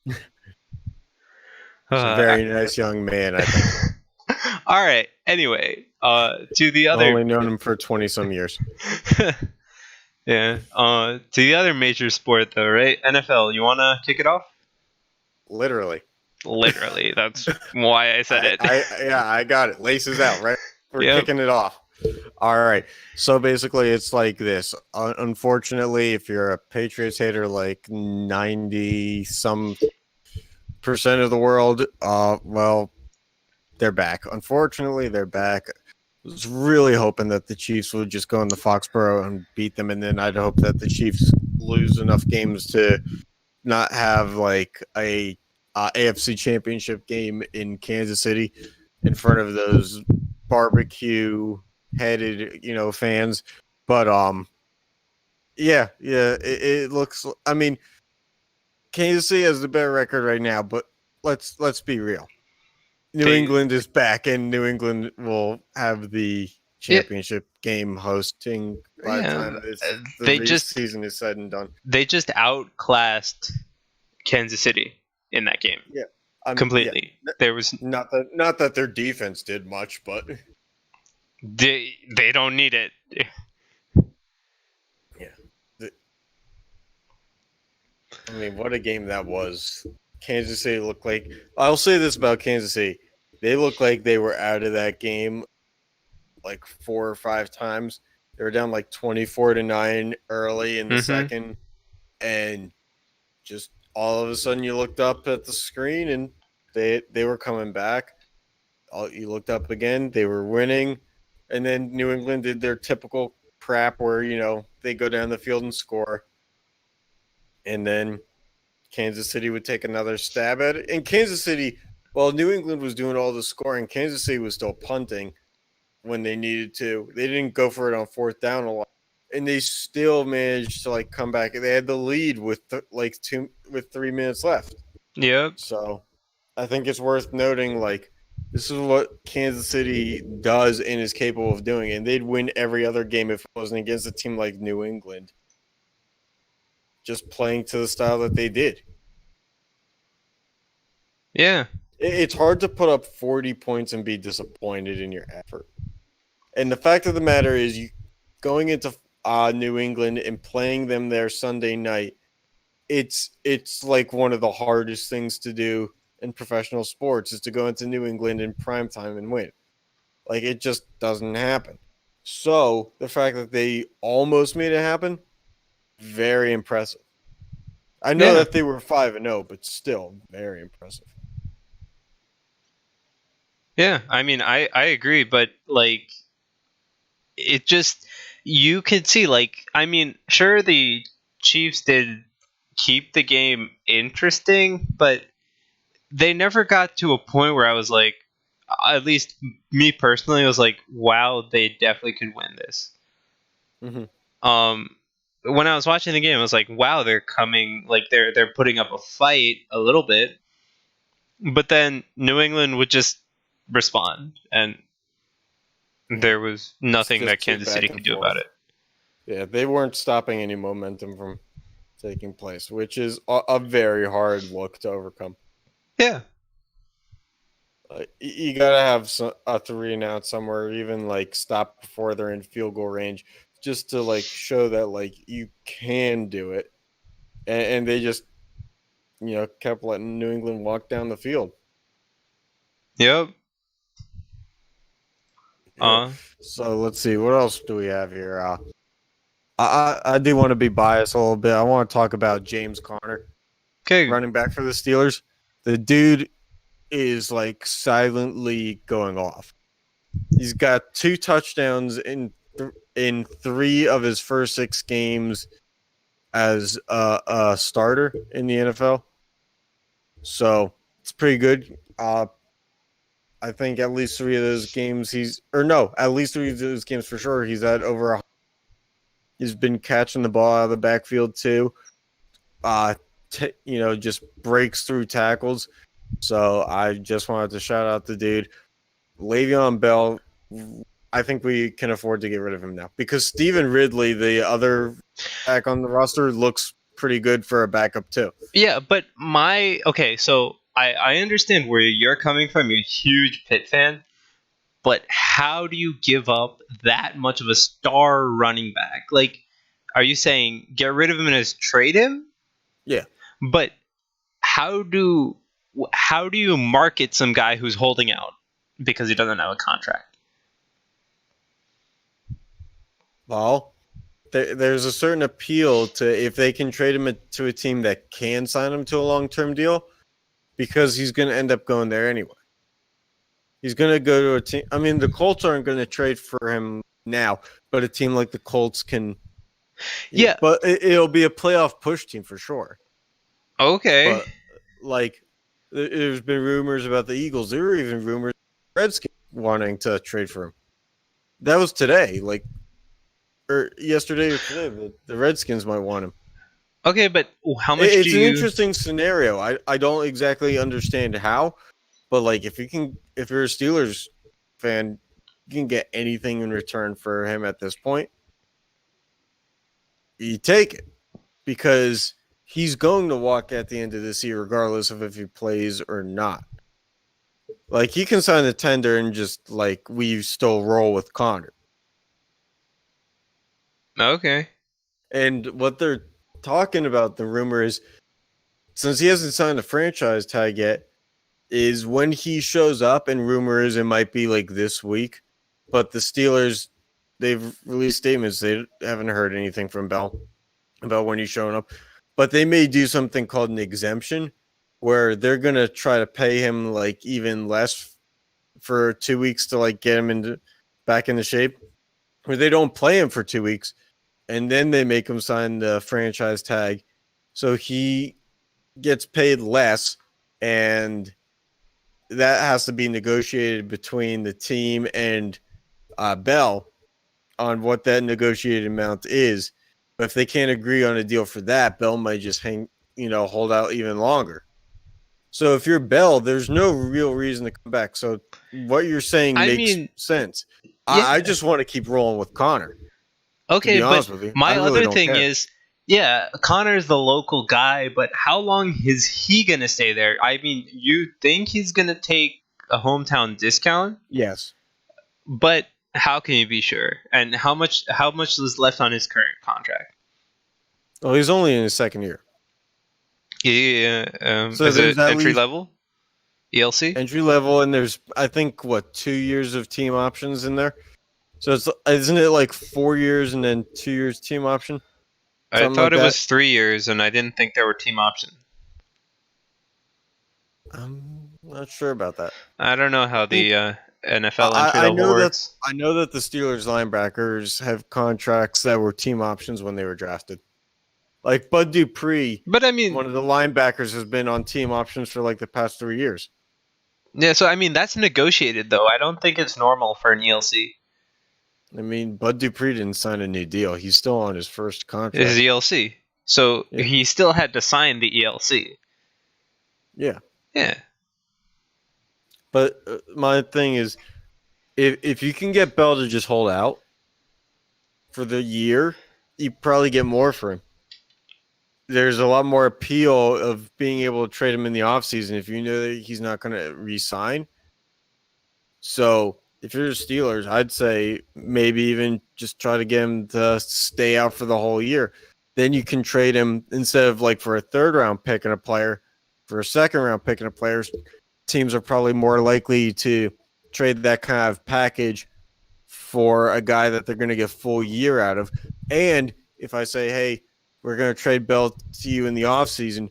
He's a very nice young man, I think. All right. Anyway, to the I've other. only known him for 20-some years. Yeah. To the other major sport, though, right? NFL. You wanna kick it off? Literally. Literally. That's why I said it. I got it. Laces out, right? We're Yep. kicking it off. All right. So basically, it's like this. Unfortunately, if you're a Patriots hater, like 90-some% of the world, well, they're back. Unfortunately, they're back. I was really hoping that the Chiefs would just go into Foxborough and beat them, and then I'd hope that the Chiefs lose enough games to not have like a AFC Championship game in Kansas City in front of those barbecue headed, fans. But yeah, it looks. I mean, Kansas City has the better record right now, but let's be real. New England is back, and New England will have the championship game hosting by the time the season is said and done. They just outclassed Kansas City in that game. Yeah, completely. Yeah. There was not that their defense did much, but they don't need it. Yeah, I mean, what a game that was. Kansas City looked like. I'll say this about Kansas City: they looked like they were out of that game like 4 or 5 times. They were down like 24-9 early in the second, and just all of a sudden you looked up at the screen and they were coming back. You looked up again, they were winning, and then New England did their typical crap where they go down the field and score, and then Kansas City would take another stab at it. And Kansas City, while New England was doing all the scoring, Kansas City was still punting when they needed to. They didn't go for it on 4th down a lot, and they still managed to come back. They had the lead with 3 minutes left. Yep. So I think it's worth noting this is what Kansas City does and is capable of doing, and they'd win every other game if it wasn't against a team like New England. Just playing to the style that they did. Yeah. It's hard to put up 40 points and be disappointed in your effort. And the fact of the matter is, you going into New England and playing them there Sunday night, it's like one of the hardest things to do in professional sports is to go into New England in prime time and win. It just doesn't happen. So the fact that they almost made it happen, very impressive. I know that they were 5-0, but still very impressive. Yeah, I mean, I agree, but it just, you could see, I mean, sure, the Chiefs did keep the game interesting, but they never got to a point where I was like, at least me personally, I was like, wow, they definitely could win this. When I was watching the game, I was like, wow, they're coming, they're putting up a fight a little bit, but then New England would just respond, and there was nothing that Kansas City could do about it. Yeah, they weren't stopping any momentum from taking place, which is a very hard look to overcome. Yeah. You gotta have a 3-and-out somewhere, even stop before they're in field goal range, just to show that you can do it. And they just kept letting New England walk down the field. Yep. So let's see, what else do we have here? I do want to be biased a little bit. I want to talk about James Conner, running back for the Steelers. The dude is silently going off. He's got 2 touchdowns in 3 of his first 6 games as a starter in the NFL. So it's pretty good. I think at least 3 of those games at least 3 of those games for sure. He's at over he's been catching the ball out of the backfield too. Just breaks through tackles. So I just wanted to shout out the dude. Le'Veon Bell, I think we can afford to get rid of him now because Stephen Ridley, the other back on the roster, looks pretty good for a backup too. Yeah, but so I understand where you're coming from. You're a huge Pitt fan, but how do you give up that much of a star running back? Like, are you saying get rid of him and just trade him? Yeah. But how do you market some guy who's holding out because he doesn't have a contract? Well, there's a certain appeal to if they can trade him to a team that can sign him to a long-term deal, because he's going to end up going there anyway. He's going to go to a team. I mean, the Colts aren't going to trade for him now, but a team like the Colts can. Yeah. But it'll be a playoff push team for sure. Okay. But, like, there's been rumors about the Eagles. There were even rumors of the Redskins wanting to trade for him. That was today, or yesterday or today. The Redskins might want him. Okay, but how much It's an interesting scenario. I don't exactly understand how, but like if you're a Steelers fan, you can get anything in return for him at this point. You take it because he's going to walk at the end of this year, regardless of if he plays or not. Like he can sign the tender and just like we still roll with Connor. Okay. And what they're talking about, the rumor is, since he hasn't signed a franchise tag yet, is when he shows up, and rumor is it might be like this week, but the Steelers, they've released statements. They haven't heard anything from Bell about when he's showing up, but they may do something called an exemption where they're going to try to pay him like even less for 2 weeks to like get him back into shape, where they don't play him for 2 weeks. And then they make him sign the franchise tag. So he gets paid less. And that has to be negotiated between the team and Bell on what that negotiated amount is. But if they can't agree on a deal for that, Bell might just hold out even longer. So if you're Bell, there's no real reason to come back. So what you're saying makes sense. Yeah. I just want to keep rolling with Connor. Okay, but my other thing is, Connor's the local guy, but how long is he going to stay there? I mean, you think he's going to take a hometown discount? Yes. But how can you be sure? And how much is left on his current contract? Well, he's only in his second year. Yeah. So is it entry level? ELC? Entry level, and there's, I think, 2 years of team options in there? So isn't it like 4 years and then 2 years team option? I thought it was 3 years, and I didn't think there were team options. I'm not sure about that. I don't know how the NFL entry level works. I know that the Steelers linebackers have contracts that were team options when they were drafted. Like Bud Dupree, but I mean, one of the linebackers has been on team options for like the past 3 years. Yeah, so I mean that's negotiated though. I don't think it's normal for an ELC. I mean, Bud Dupree didn't sign a new deal. He's still on his first contract. His ELC. So he still had to sign the ELC. Yeah. Yeah. But my thing is, if you can get Bell to just hold out for the year, you probably get more for him. There's a lot more appeal of being able to trade him in the offseason if you know that he's not going to re-sign. So if you're the Steelers, I'd say maybe even just try to get him to stay out for the whole year. Then you can trade him instead of like for a third-round pick and a player, for a second-round pick and a player. Teams are probably more likely to trade that kind of package for a guy that they're going to get full year out of. And if I say, hey, we're going to trade Bell to you in the offseason,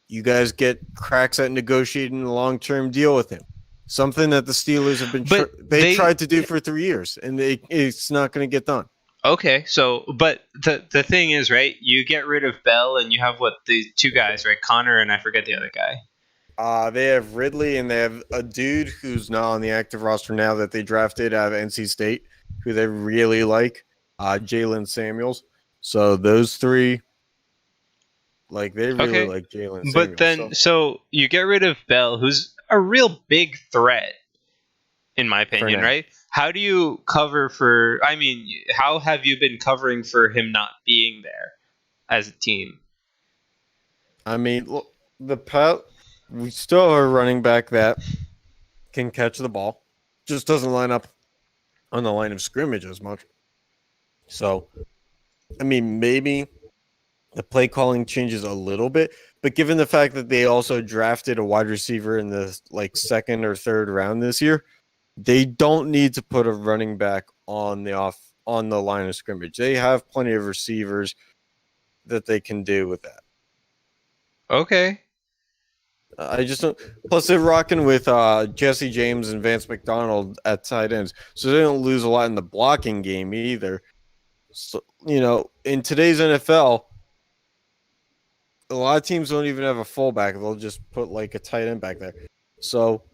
you guys get cracks at negotiating a long-term deal with him. Something that the Steelers have been they tried to do for 3 years, and it's not going to get done. Okay, so but the thing is, right? You get rid of Bell, and you have the two guys, right? Connor and I forget the other guy. They have Ridley, and they have a dude who's not on the active roster now that they drafted out of NC State, who they really like, Jalen Samuels. So those three, like they really like Jalen Samuels. But then, so you get rid of Bell, who's a real big threat, in my opinion, right? How do you cover for? I mean, how have you been covering for him not being there as a team? I mean, look, we still are running back that can catch the ball, just doesn't line up on the line of scrimmage as much. So, I mean, maybe the play calling changes a little bit, but given the fact that they also drafted a wide receiver in the second or third round this year, they don't need to put a running back on the line of scrimmage. They have plenty of receivers that they can do with that. Okay. I just don't. Plus, they're rocking with Jesse James and Vance McDonald at tight ends, so they don't lose a lot in the blocking game either. So, in today's NFL, a lot of teams don't even have a fullback. They'll just put a tight end back there. So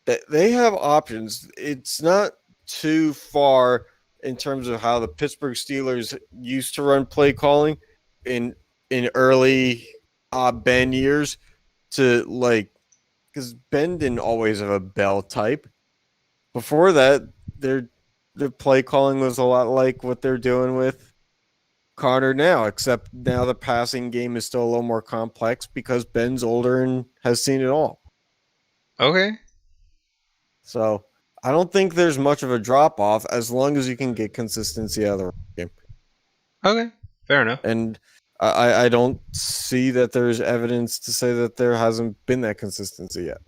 they have options. It's not too far in terms of how the Pittsburgh Steelers used to run play calling in early Ben years to because Ben didn't always have a Bell type. Before that, their play calling was a lot like what they're doing with Connor now, except now the passing game is still a little more complex because Ben's older and has seen it all. Okay. So I don't think there's much of a drop off as long as you can get consistency out of the game. Okay. Fair enough. And I don't see that there's evidence to say that there hasn't been that consistency yet.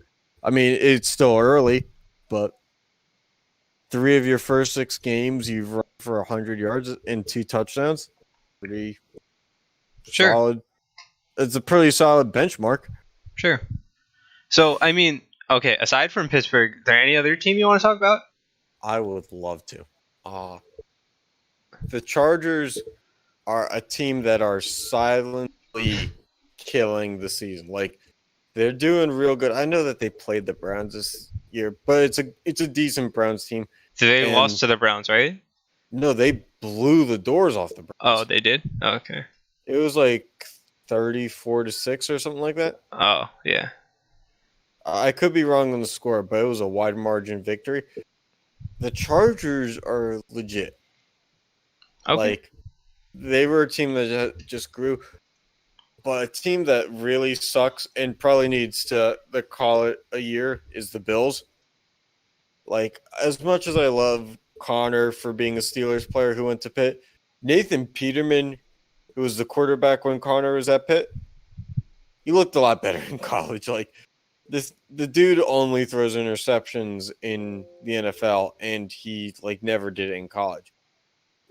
I mean, it's still early, but 3 of your first 6 games, you've run for 100 yards and 2 touchdowns. Pretty solid. It's a pretty solid benchmark. Sure. So, I mean, okay, aside from Pittsburgh, are there any other team you want to talk about? I would love to. The Chargers are a team that are silently killing the season. They're doing real good. I know that they played the Browns this year, but it's a decent Browns team. So they lost to the Browns, right? No, they blew the doors off the Browns. Oh, they did? Okay. It was 34-6 or something like that. Oh, yeah. I could be wrong on the score, but it was a wide margin victory. The Chargers are legit. Okay. They were a team that just grew, but a team that really sucks and probably needs to call it a year is the Bills. As much as I love Connor for being a Steelers player who went to Pitt, Nathan Peterman, who was the quarterback when Connor was at Pitt, he looked a lot better in college. The dude only throws interceptions in the NFL, and he never did it in college.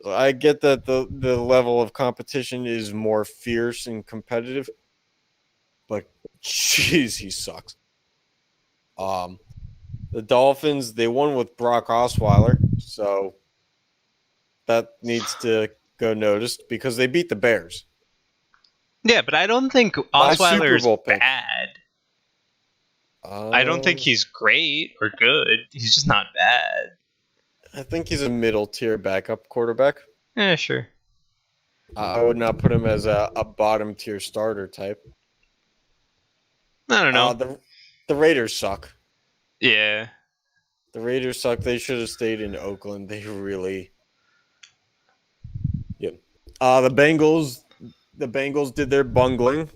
I get that the level of competition is more fierce and competitive, but jeez, he sucks. The Dolphins, they won with Brock Osweiler, so that needs to go noticed because they beat the Bears. Yeah, but I don't think Osweiler's bad. I don't think he's great or good. He's just not bad. I think he's a middle-tier backup quarterback. Yeah, sure. I would not put him as a bottom-tier starter type. I don't know. The Raiders suck. Yeah. The Raiders suck. They should have stayed in Oakland. They really... Yeah. The Bengals did their bungling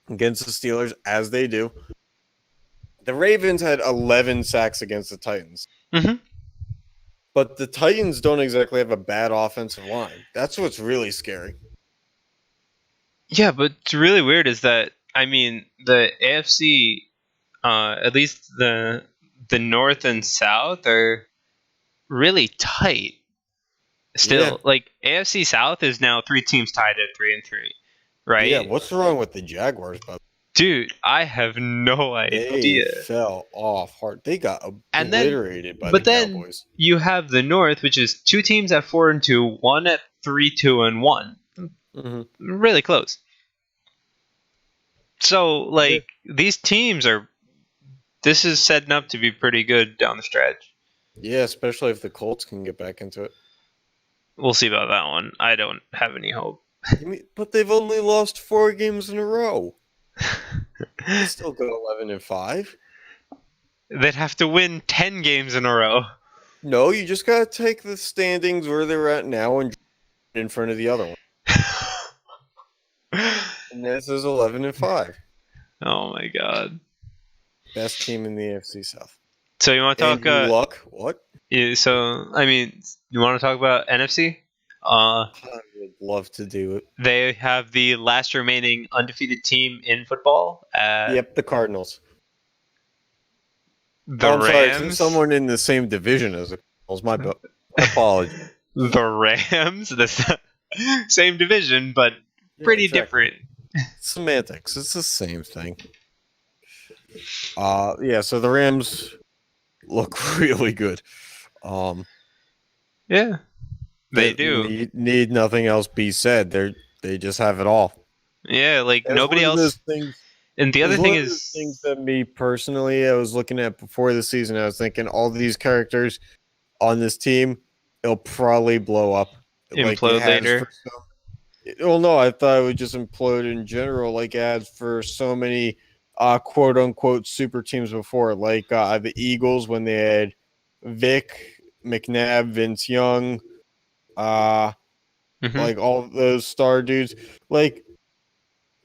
against the Steelers, as they do. The Ravens had 11 sacks against the Titans. Mm-hmm. But the Titans don't exactly have a bad offensive line. That's what's really scary. Yeah, but what's really weird is that, I mean, the AFC, at least the North and South, are really tight. Still, AFC South is now 3 teams tied at 3-3, right? Yeah, what's wrong with the Jaguars, bud? Dude, I have no idea. They fell off hard. They got obliterated by the Cowboys. But then you have the North, which is 2 teams at 4-2, 1 at 3-2-1. Mm-hmm. Really close. So, these teams are... This is setting up to be pretty good down the stretch. Yeah, especially if the Colts can get back into it. We'll see about that one. I don't have any hope. But they've only lost 4 games in a row. They still go 11-5. They'd have to win 10 games in a row. No, you just gotta take the standings where they're at now and in front of the other one. And this is 11-5. Oh my god. Best team in the AFC South. So you want to talk? Andrew Luck. What? Yeah, so I mean, you want to talk about NFC? I would love to do it. They have the last remaining undefeated team in football. Yep, the Cardinals. The I'm sorry, Rams. it's someone in the same division as the Cardinals. My apology. The Rams, the same division, but pretty different. Semantics. It's the same thing. Yeah. So the Rams look really good. Yeah, they do. Need nothing else be said. They just have it all. Yeah, like nobody else. And the other thing is, things that me personally, I was looking at before the season. I was thinking all these characters on this team, it'll probably blow up, implode later. Well, no, I thought it would just implode in general, like it has for so many quote unquote super teams before, like the Eagles when they had Vic, McNabb, Vince Young, like all those star dudes. Like,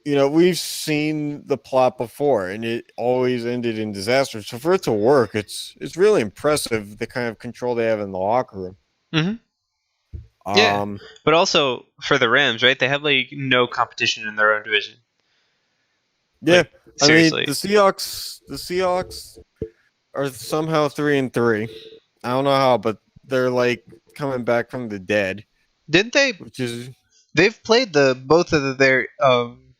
you know, we've seen the plot before, and it always ended in disaster. So for it to work, it's really impressive the kind of control they have in the locker room. Yeah, but also for the Rams, right? They have like no competition in their own division. Yeah, like, seriously. I mean the Seahawks are somehow 3-3. I don't know how, but they're like coming back from the dead. Didn't they? Which is they've played both of their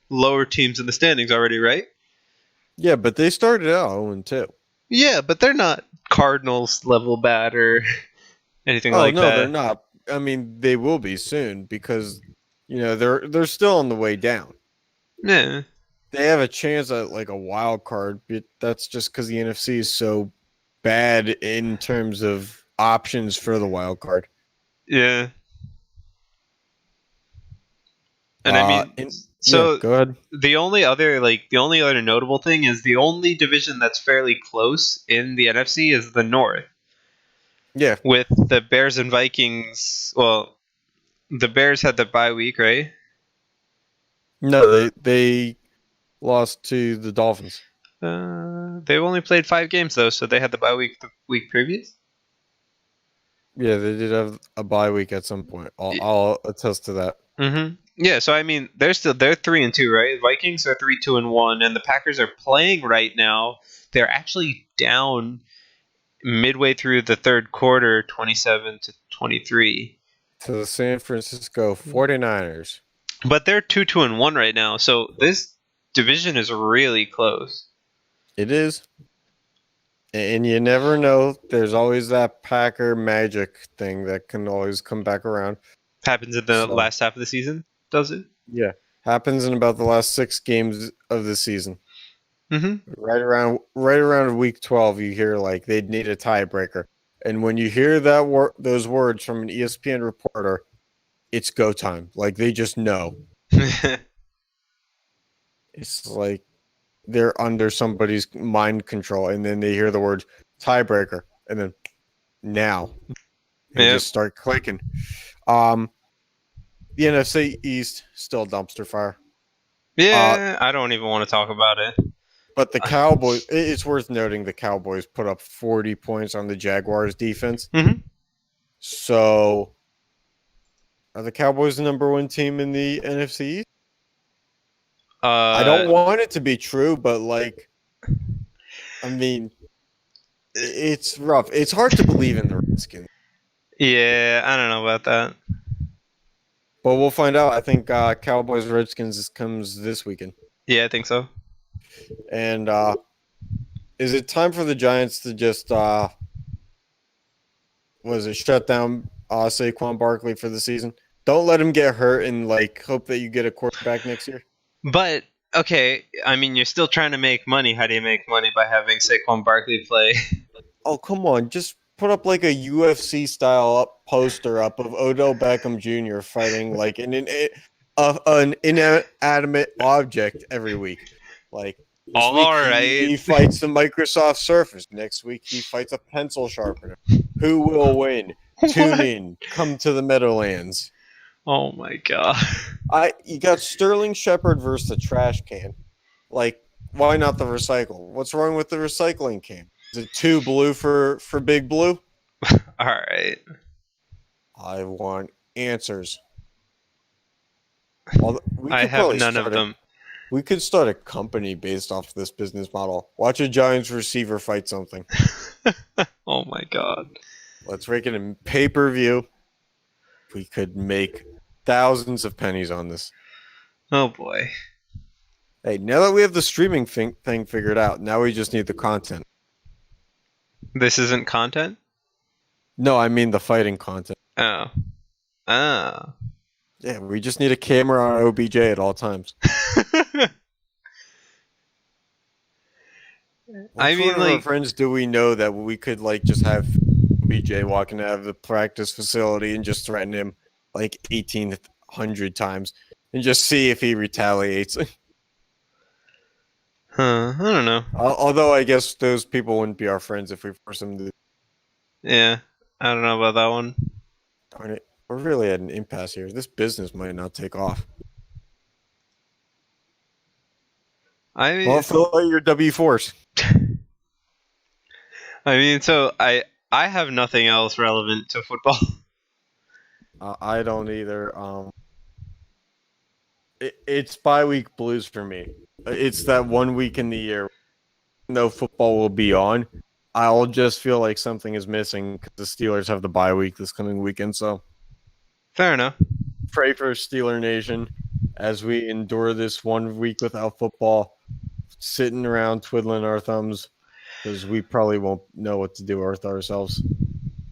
lower teams in the standings already, right? Yeah, but they started out 0-2. Yeah, but they're not Cardinals level bad or anything like that. Oh no, they're not. I mean, they will be soon because you know they're still on the way down. Yeah, they have a chance at like a wild card, but that's just because the NFC is so bad in terms of options for the wild card. Yeah, and I mean, so go ahead. The only other notable thing is the only division that's fairly close in the NFC is the North. Yeah. With the Bears and Vikings, well, the Bears had the bye week, right? No, they lost to the Dolphins. They only played 5 games though, so they had the bye week the week previous. Yeah, they did have a bye week at some point. I'll attest to that. Yeah, so I mean, they're 3-2, right? Vikings are 3-2-1, and the Packers are playing right now. They're actually down midway through the third quarter, 27-23. To the San Francisco 49ers. But they're 2-2-1 right now, so this division is really close. It is. And you never know. There's always that Packer magic thing that can always come back around. Happens in the last half of the season, does it? Yeah. Happens in about the last 6 games of the season. Right around week 12, you hear like they'd need a tiebreaker, and when you hear those words from an ESPN reporter, it's go time. Like they just know. It's like they're under somebody's mind control, and then they hear the words tiebreaker, and then now they just start clicking. The NFC East still dumpster fire. Yeah, I don't even want to talk about it. But the Cowboys, it's worth noting the Cowboys put up 40 points on the Jaguars defense. So, are the Cowboys the number 1 team in the NFC? I don't want it to be true, but like, I mean, it's rough. It's hard to believe in the Redskins. Yeah, I don't know about that. But we'll find out. I think Cowboys-Redskins comes this weekend. Yeah, I think so. And is it time for the Giants to just shut down Saquon Barkley for the season? Don't let him get hurt and like hope that you get a quarterback next year. But okay, I mean you're still trying to make money. How do you make money by having Saquon Barkley play? Oh come on, just put up like a UFC style poster up of Odell Beckham Jr. fighting like an inanimate object every week, like. This week he fights the Microsoft Surface. Next week he fights a pencil sharpener. Who will win? Tune in. Come to the Meadowlands. Oh my god! You got Sterling Shepard versus the trash can. Like, why not the recycle? What's wrong with the recycling can? Is it 2 blue for Big Blue? All right. I want answers. We I could have probably none of them. We could start a company based off this business model. Watch a Giants receiver fight something. Oh my god. Let's rake it in pay-per-view. We could make thousands of pennies on this. Oh boy. Hey, now that we have the streaming thing figured out, now we just need the content. This isn't content? No, I mean the fighting content. Oh. Ah. Yeah, we just need a camera on OBJ at all times. I Which mean, one of our friends do we know that we could just have OBJ walking out of the practice facility and just threaten him 1,800 times and just see if he retaliates? I don't know. Although I guess those people wouldn't be our friends if we force them to. Yeah, I don't know about that one. Darn it. We're really at an impasse here. This business might not take off. I mean, Well, fill out your W-4s. so I have nothing else relevant to football. I don't either. It's bye-week blues for me. It's that 1 week in the year. No football will be on. I'll just feel like something is missing because the Steelers have the bye week this coming weekend. So Fair enough. pray for Steeler Nation as we endure this 1 week without football, sitting around twiddling our thumbs because we probably won't know what to do with ourselves.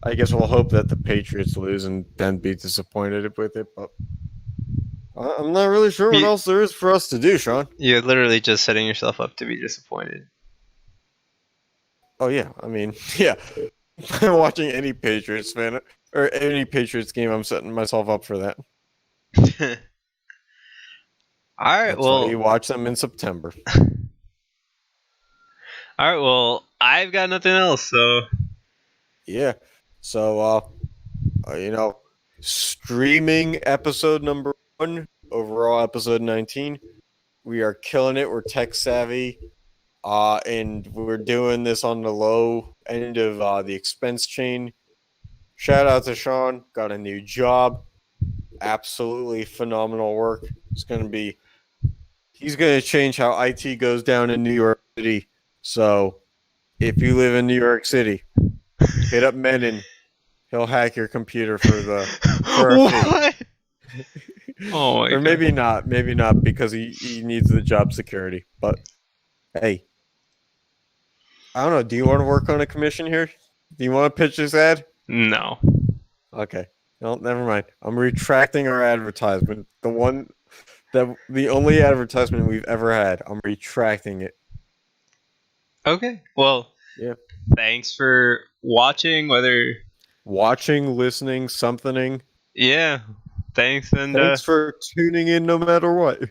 I guess we'll hope that the Patriots lose and then be disappointed with it, but I'm not really sure what else there is for us to do, Sean. You're literally just setting yourself up to be disappointed. Oh, yeah. I mean, yeah. Watching any Patriots fan or any Patriots game, I'm setting myself up for that. All right, That's well, why you watch them in September. All right, well, I've got nothing else, so Yeah. So, streaming episode number 1, overall episode 19. We are killing it. We're tech savvy. And we're doing this on the low end of the expense chain. Shout out to Sean. Got a new job. Absolutely phenomenal work. He's going to change how IT goes down in New York City. So if you live in New York City, hit up Menon. He'll hack your computer for a fee. Oh my or maybe not. Maybe not because he needs the job security. But hey, I don't know. Do you want to work on a commission here? Do you want to pitch this ad? No. Okay. No, never mind. I'm retracting our advertisement. The only advertisement we've ever had. I'm retracting it. Okay. Well, yeah. Thanks for watching, watching, listening, something. Yeah. Thanks for tuning in no matter what.